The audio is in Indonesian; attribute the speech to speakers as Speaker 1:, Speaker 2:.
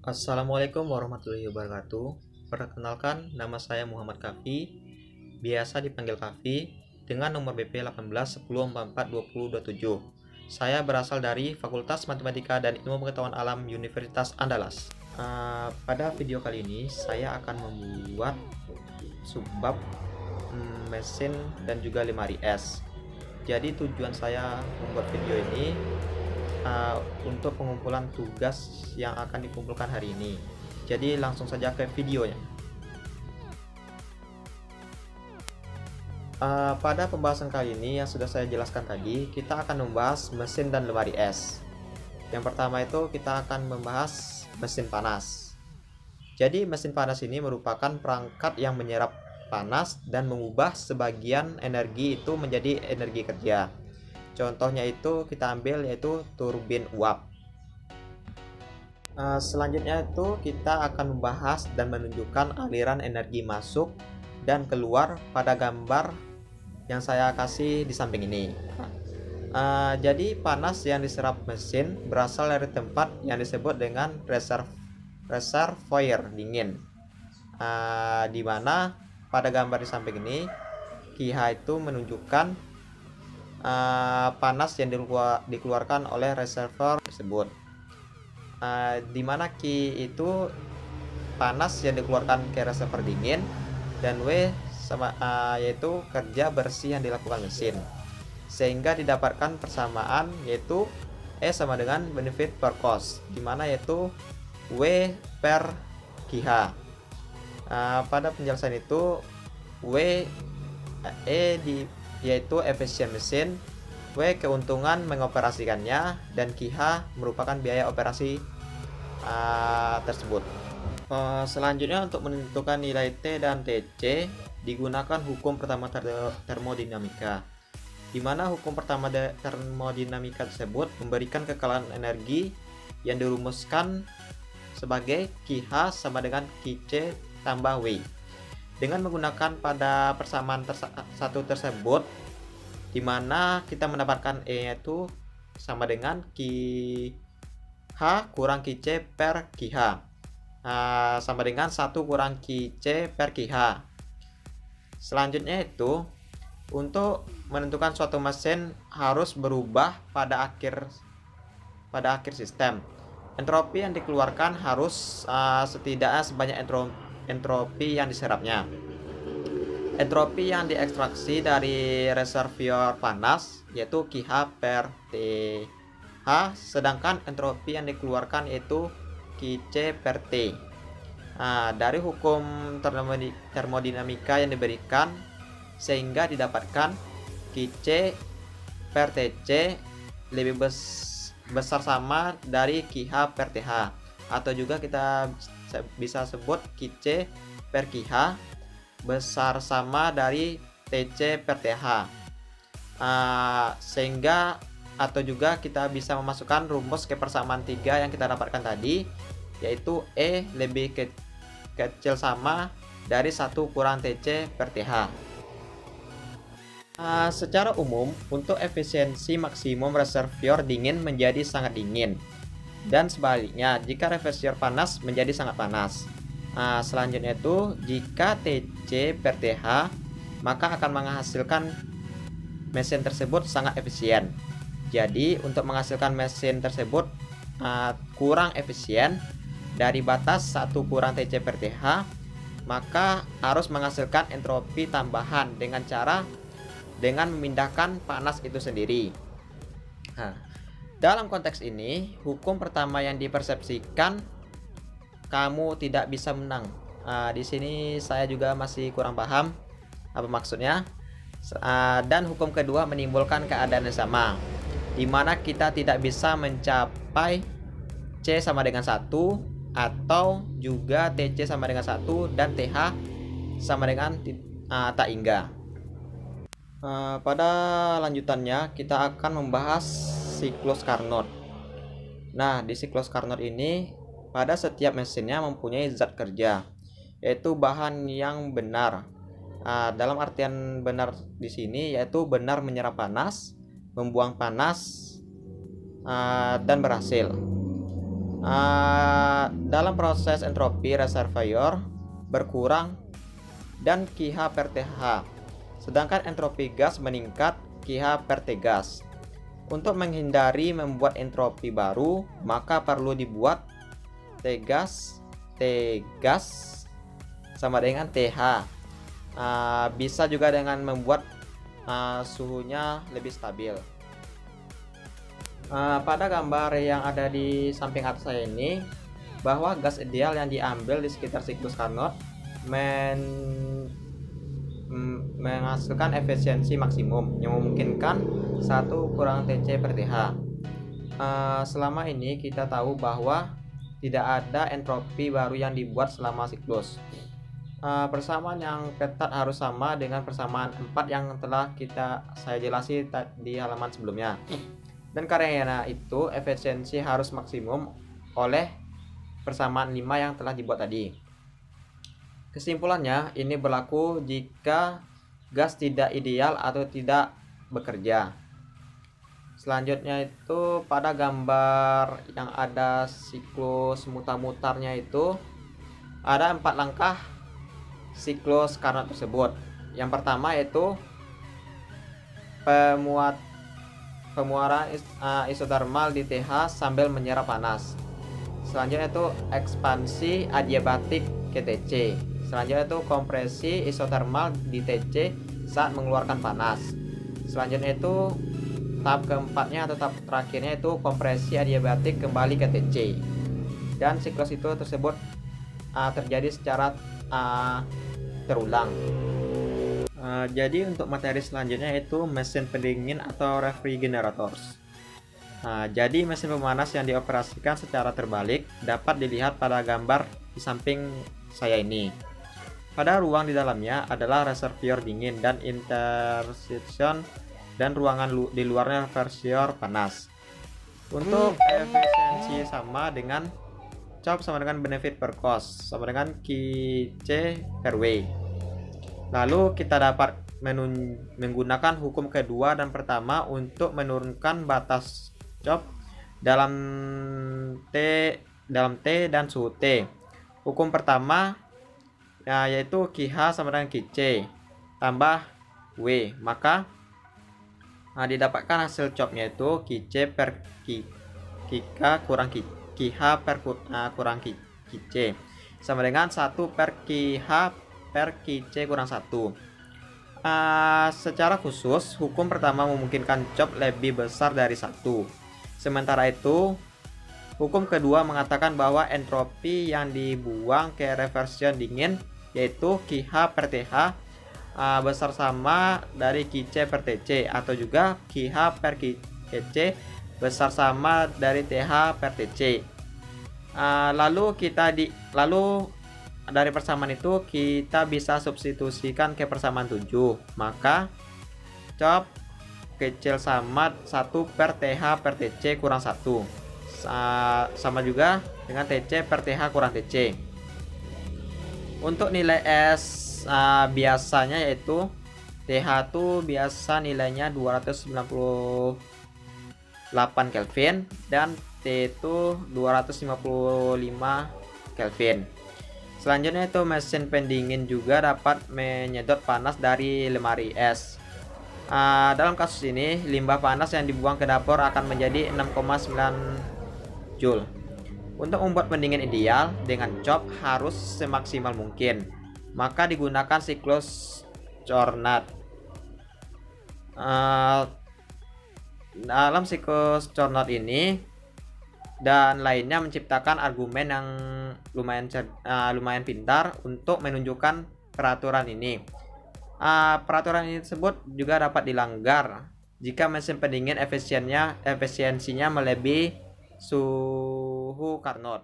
Speaker 1: Assalamualaikum warahmatullahi wabarakatuh. Perkenalkan, nama saya Muhammad Kafi, biasa dipanggil Kafi, dengan nomor BP 1810442027. Saya berasal dari Fakultas Matematika dan Ilmu Pengetahuan Alam Universitas Andalas. Pada video kali ini, saya akan membuat subbab mesin dan juga lemari es. Jadi tujuan saya membuat video ini untuk pengumpulan tugas yang akan dikumpulkan hari ini. Jadi langsung saja ke videonya. Pada pembahasan kali ini yang sudah saya jelaskan tadi, kita akan membahas mesin dan lemari es. Yang pertama itu kita akan membahas mesin panas. Jadi mesin panas ini merupakan perangkat yang menyerap panas dan mengubah sebagian energi itu menjadi energi kerja. Contohnya itu kita ambil yaitu turbin uap. Selanjutnya itu kita akan membahas dan menunjukkan aliran energi masuk dan keluar pada gambar yang saya kasih di samping ini. Jadi panas yang diserap mesin berasal dari tempat yang disebut dengan reservoir dingin, di mana pada gambar di samping ini QH itu menunjukkan panas yang dikeluarkan oleh reservoir tersebut, di mana Q itu panas yang dikeluarkan ke reservoir dingin dan W sama yaitu kerja bersih yang dilakukan mesin, sehingga didapatkan persamaan yaitu E sama dengan benefit per cost, di mana yaitu W per QH. Pada penjelasan itu yaitu efisien mesin, W keuntungan mengoperasikannya, dan QH merupakan biaya operasi tersebut. Selanjutnya untuk menentukan nilai T dan TC digunakan hukum pertama termodinamika, di mana hukum pertama termodinamika tersebut memberikan kekalan energi yang dirumuskan sebagai QH sama dengan QC tambah W. Dengan menggunakan pada persamaan satu tersebut, di mana kita mendapatkan E yaitu sama dengan QH kurang QC per QH, sama dengan 1 kurang QC per QH. Selanjutnya itu untuk menentukan suatu mesin harus berubah pada akhir sistem. Entropi yang dikeluarkan harus setidaknya sebanyak entropi yang diserapnya. Entropi yang diekstraksi dari reservoir panas yaitu QH per TH, sedangkan entropi yang dikeluarkan yaitu QC per T. Dari hukum termodinamika yang diberikan, sehingga didapatkan QC per TC lebih besar sama dari QH per TH, atau juga kita bisa sebut QC per QH besar sama dari TC per TH, sehingga atau juga kita bisa memasukkan rumus ke persamaan 3 yang kita dapatkan tadi, yaitu E lebih kecil sama dari 1 kurang TC per TH. Secara umum, untuk efisiensi maksimum reservoir dingin menjadi sangat dingin, dan sebaliknya jika reservoir panas menjadi sangat panas. Selanjutnya itu jika TC per TH, maka akan menghasilkan mesin tersebut sangat efisien. Jadi untuk menghasilkan mesin tersebut kurang efisien dari batas 1 kurang TC per TH, maka harus menghasilkan entropi tambahan dengan memindahkan panas itu sendiri. Dalam konteks ini, hukum pertama yang dipersepsikan, kamu tidak bisa menang. Di sini saya juga masih kurang paham apa maksudnya. Dan hukum kedua menimbulkan keadaan yang sama, di mana kita tidak bisa mencapai C sama dengan 1, atau juga TC sama dengan 1 dan TH sama dengan tak hingga. Pada lanjutannya kita akan membahas siklus Carnot. Nah, di siklus Carnot ini pada setiap mesinnya mempunyai zat kerja, yaitu bahan yang benar. Dalam artian benar di sini yaitu benar menyerap panas, membuang panas, dan berhasil. Dalam proses entropi reservoir berkurang dan KH per TH, sedangkan entropi gas meningkat KH per T gas. Untuk menghindari membuat entropi baru, maka perlu dibuat T gas sama dengan TH. Bisa juga dengan membuat suhunya lebih stabil. Pada gambar yang ada di samping atas saya ini, bahwa gas ideal yang diambil di sekitar siklus Carnot menghasilkan efisiensi maksimum yang memungkinkan 1 kurang TC per TH. Selama ini kita tahu bahwa tidak ada entropi baru yang dibuat selama siklus. Persamaan yang ketat harus sama dengan persamaan 4 yang telah saya jelasi di halaman sebelumnya. Dan karena itu efisiensi harus maksimum oleh persamaan 5 yang telah dibuat tadi. Kesimpulannya, ini berlaku jika gas tidak ideal atau tidak bekerja. Selanjutnya itu pada gambar yang ada siklus mutar-mutarnya itu ada 4 langkah siklus Carnot tersebut. Yang pertama yaitu pemuaran isotermal di TH sambil menyerap panas. Selanjutnya itu ekspansi adiabatik ke TC. Selanjutnya itu kompresi isotermal di TC saat mengeluarkan panas. Selanjutnya itu tahap keempatnya atau tahap terakhirnya itu kompresi adiabatik kembali ke TC. Dan siklus itu tersebut terjadi secara terulang. Jadi untuk materi selanjutnya itu mesin pendingin atau refrigerators. Jadi mesin pemanas yang dioperasikan secara terbalik dapat dilihat pada gambar di samping saya ini. Pada ruang di dalamnya adalah reservoir dingin dan intersection dan ruangan di luarnya reservoir panas. Untuk efisiensi sama dengan COP sama dengan benefit per cost sama dengan QC per W. Lalu kita dapat menggunakan hukum kedua dan pertama untuk menurunkan batas COP dalam T dan suhu T. Hukum pertama yaitu QH sama dengan QC tambah W, maka didapatkan hasil COP-nya itu QC per QK kurang QH per kurang QC sama dengan 1 per QH per QC kurang 1. Secara khusus, hukum pertama memungkinkan COP lebih besar dari 1. Sementara itu, hukum kedua mengatakan bahwa entropi yang dibuang ke reversion dingin yaitu QH per TH besar sama dari QC per TC atau juga QH per QC besar sama dari TH per TC. Lalu dari persamaan itu kita bisa substitusikan ke persamaan 7. Maka COP kecil sama 1 per TH per TC kurang 1. Sama juga dengan TC per TH kurang TC. Untuk nilai S biasanya yaitu TH itu biasa nilainya 298 Kelvin dan T itu 255 Kelvin. Selanjutnya itu mesin pendingin juga dapat menyedot panas dari lemari es. Dalam kasus ini limbah panas yang dibuang ke dapur akan menjadi 6,9 Joule. Untuk membuat pendingin ideal dengan COP harus semaksimal mungkin, maka digunakan siklus Carnot. Dalam siklus Carnot ini dan lainnya menciptakan argumen yang lumayan pintar untuk menunjukkan peraturan ini. Peraturan ini tersebut juga dapat dilanggar jika mesin pendingin efisiensinya melebihi suhu Carnot.